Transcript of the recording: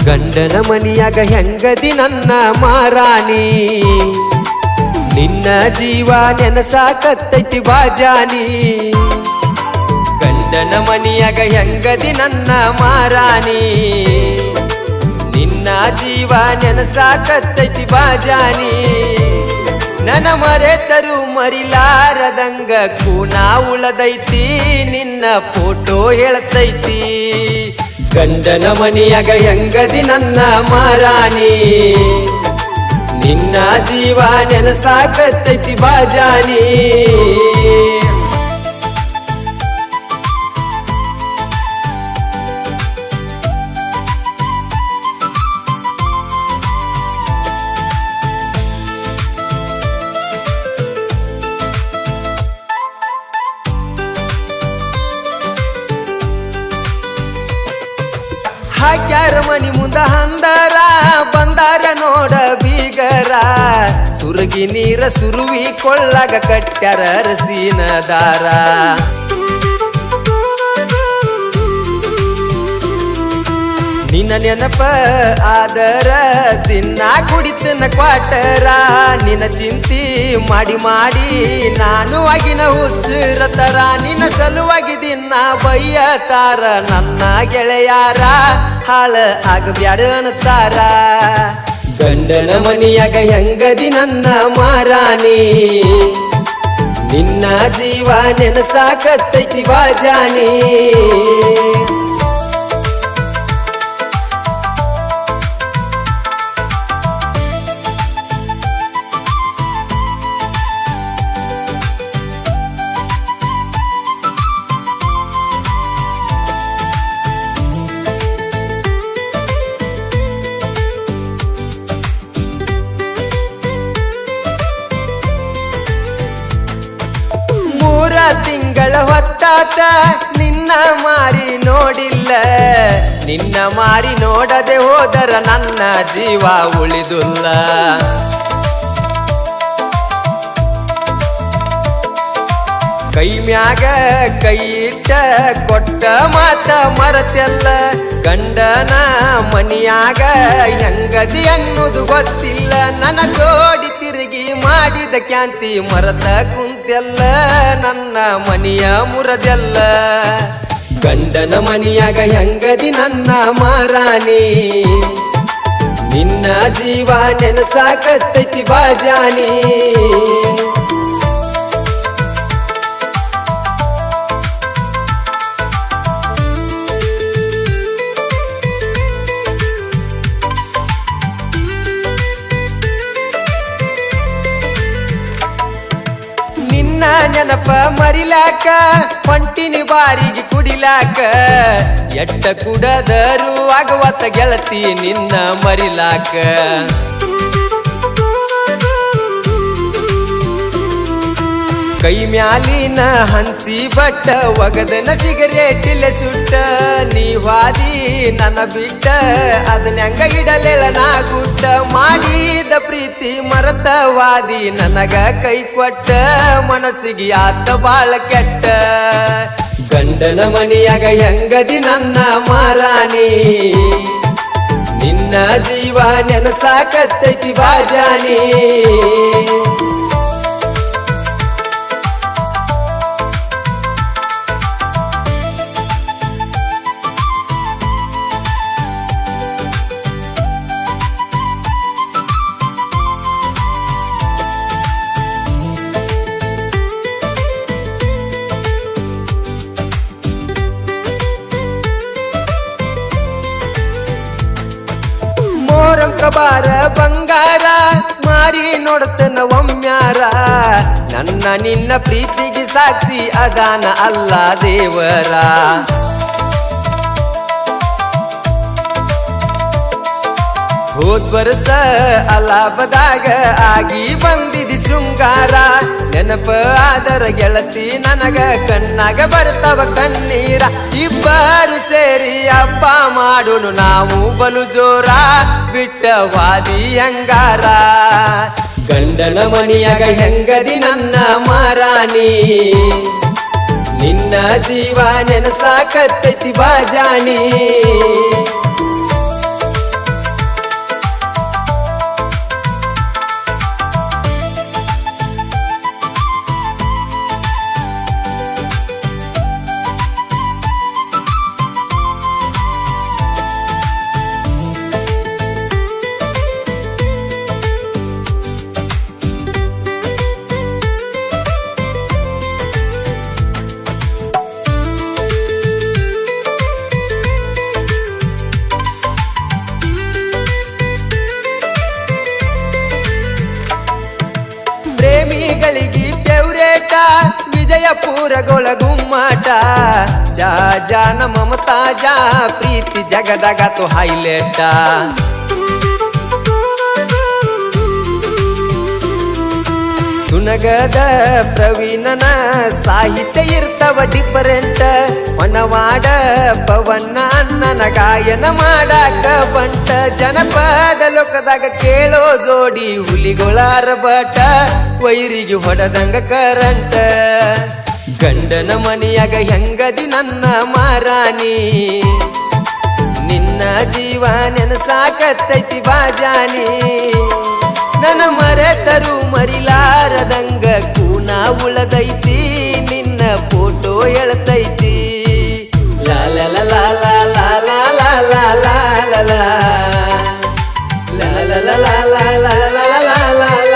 ಗಂಡನ ಮನಿಯಾಗ ಹೆಂಗದಿ ನನ್ನ ಮಾರಾಣಿ ನಿನ್ನ ಜೀವ ನೆನಸಾಕತ್ತೈತಿ ಬಾಜಾನಿ ಗಂಡನ ಮನಿಯಾಗ ಹೆಂಗದಿ ನನ್ನ ಮಾರಾಣಿ ನಿನ್ನ ಜೀವ ನೆನಸಾಕತ್ತೈತಿ ಬಾಜಾನಿ ನನ್ನ ಮರೆತರು ಮರಿಲಾರದಂಗ ಕೂನ ಉಳದೈತಿ ನಿನ್ನ ಫೋಟೋ ಹೇಳ್ತೈತಿ ಗಂಡನ ಮನಿಯಾಗ ಹೆಂಗದಿ ನನ್ನ ಮಾರಾಣಿ ನಿನ್ನ ಜೀವ ನೆನಸಾಕತ್ತೈತಿ ಬಾಜಾನಿ ಹಾಕ್ಯಾರ ಮನಿ ಮುಂದ ಹಂದಾರ ಬಂದಾರ ನೋಡ ಬೀಗರ ಸುರಗಿ ನೀರ ಸುರುವಿ ಕೊಳ್ಳಾಗ ಕಟ್ಟ್ಯಾರ ಅರಸಿನ ದಾರ ನಿನ್ನ ನೆನಪ ಆದರ ದಿನ ಕುಡಿತನ ಕ್ವಾಟರ ನಿನ್ನ ಚಿಂತಿ ಮಾಡಿ ಮಾಡಿ ನಾನು ಆಗಿನ ಹುಚ್ಚರತರ ನಿನ್ನ ಸಲುವಾಗಿ ದಿನ ಬೈಯತಾರ ನನ್ನ ಗೆಳೆಯಾರ ಹಾಳ ಆಗಬ್ಯಾಡ ಅನ್ನತಾರ ಗಂಡನ ಮನಿಯಾಗ ಹೆಂಗದಿ ನನ್ನ ಮಾರಾಣಿ ನಿನ್ನ ಜೀವ ನೆನಸಾಕತ್ತೈತಿ ಬಾಜಾನಿ ತಿಂಗಳ ಹೊತ್ತಾತ ನಿನ್ನ ಮಾರಿ ನೋಡಿಲ್ಲ ನಿನ್ನ ಮಾರಿ ನೋಡದೆ ಹೋದರ ನನ್ನ ಜೀವ ಉಳಿದುಲ್ಲ ಕೈ ಮ್ಯಾಗ ಕೈ ಇಟ್ಟ ಕೊಟ್ಟ ಮಾತ ಮರತೆಲ್ಲ ಗಂಡನ ಮನಿಯಾಗ ಹೆಂಗದಿ ಅನ್ನೋದು ಗೊತ್ತಿಲ್ಲ ನನ್ನ ಜೋಡಿ ತಿರುಗಿ ಮಾಡಿದ ಕ್ಯಾಂತಿ ಮರತ ಕುಂತೆಲ್ಲ ನನ್ನ ಮನಿಯ ಮುರದೆಲ್ಲ ಗಂಡನ ಮನಿಯಾಗ ಹೆಂಗದಿ ನನ್ನ ಮಾರಾಣಿ ನಿನ್ನ ಜೀವ ನೆನಸಾಕತ್ತೈತಿ ಬಾಜಾನಿ ನೆನಪ ಮರಿಲಾಕ ಹೊಂಟಿನಿ ಬಾರಿಗೆ ಕುಡಿಲಾಕ ಎಟ್ಟ ಕುಡದರು ಆಗವತ್ತ ಗೆಳತಿ ನಿನ್ನ ಮರಿಲಾಕ ಕೈ ಮ್ಯಾಲಿನ ಹಂಚಿ ಬಟ್ಟ ಒಗದನ ಸಿಗರೇಟಿಲ್ಲ ಸುಟ್ಟ ನೀವಾದಿ ನನ್ನ ಬಿಟ್ಟ ಅದನ್ನ ಹೆಂಗ ಇಡಲೇಳ ನಾ ಗುಟ್ಟ ಮಾಡಿದ ಪ್ರೀತಿ ಮರತವಾದಿ ನನಗ ಕೈ ಕೊಟ್ಟ ಮನಸ್ಸಿಗೆ ಆತ ಬಾಳ ಕೆಟ್ಟ ಗಂಡನ ಮನಿಯಾಗ ಹೆಂಗದಿ ನನ್ನ ಮಾರಾಣಿ ನಿನ್ನ ಜೀವ ನೆನಸಾಕತ್ತೈತಿ ಬಾಜಾನಿ ಬಾರ ಬಂಗಾರ ಮಾರಿ ನೋಡ್ತನ ಒಮ್ಮ್ಯಾರ ನನ್ನ ನಿನ್ನ ಪ್ರೀತಿಗೆ ಸಾಕ್ಷಿ ಅದಾನ ಅಲ್ಲ ದೇವರ ಹೋದ್ ವರ್ಷ ಅಲಾಭದಾಗ ಆಗಿ ಬಂದಿದಿ ಶೃಂಗಾರ ನೆನಪ ಆದರ ಗೆಳತಿ ನನಗ ಕಣ್ಣಾಗ ಬರ್ತಾವ ಕಣ್ಣೀರ ಇಬ್ಬರು ಸೇರಿ ಹಬ್ಬ ಮಾಡುನು ನಾವು ಬಲು ಜೋರ ಬಿಟ್ಟವಾದಿ ಹಂಗಾರ ಗಂಡನ ಮನಿಯಾಗ ಹೆಂಗದಿ ನನ್ನ ಮಾರಾಣಿ ನಿನ್ನ ಜೀವ ನೆನಸಾಕತ್ತೈತಿ ಬಾಜಾನಿ ಜಾನ ಮಮತಾಜ ಪ್ರೀತಿ ಜಗದಾಗ ತು ಹೈಲೈಟ ಸುನಗದ ಪ್ರವೀಣನ ಸಾಹಿತ್ಯ ಇರ್ತವ ಡಿಫರೆಂಟ್ ಮನವಾಡ ಪವನ್ನ ಅಣ್ಣನ ಗಾಯನ ಮಾಡಾಕ ಬಂಟ ಜನಪದ ಲೋಕದಾಗ ಕೇಳೋ ಜೋಡಿ ಹುಲಿಗೊಳಾರ ಬಟ ವೈರಿಗೆ ಹೊಡೆದಂಗ ಕರಂಟ ಗಂಡನ ಮನೆಯಾಗ ಹೆಂಗದಿ ನನ್ನ ಮಾರಾಣಿ ನಿನ್ನ ಜೀವ ನೆನಸಾಕತ್ತೈತಿ ಬಾಜಾನಿ ನನ್ನ ಮರೆತರು ಮರಿಲಾರದಂಗ ಕೂನ ಉಳದೈತಿ ನಿನ್ನ ಫೋಟೋ ಎಳ್ತೈತಿ ಲಾ ಲಾ ಲಾ ಲಾ ಲಾ ಲಾ ಲಾ ಲಾ ಲಾ ಲಾ ಲಾ ಲಾ ಲಾ ಲಾ ಲಾ ಲಾ ಲಾ ಲಾ ಲಾ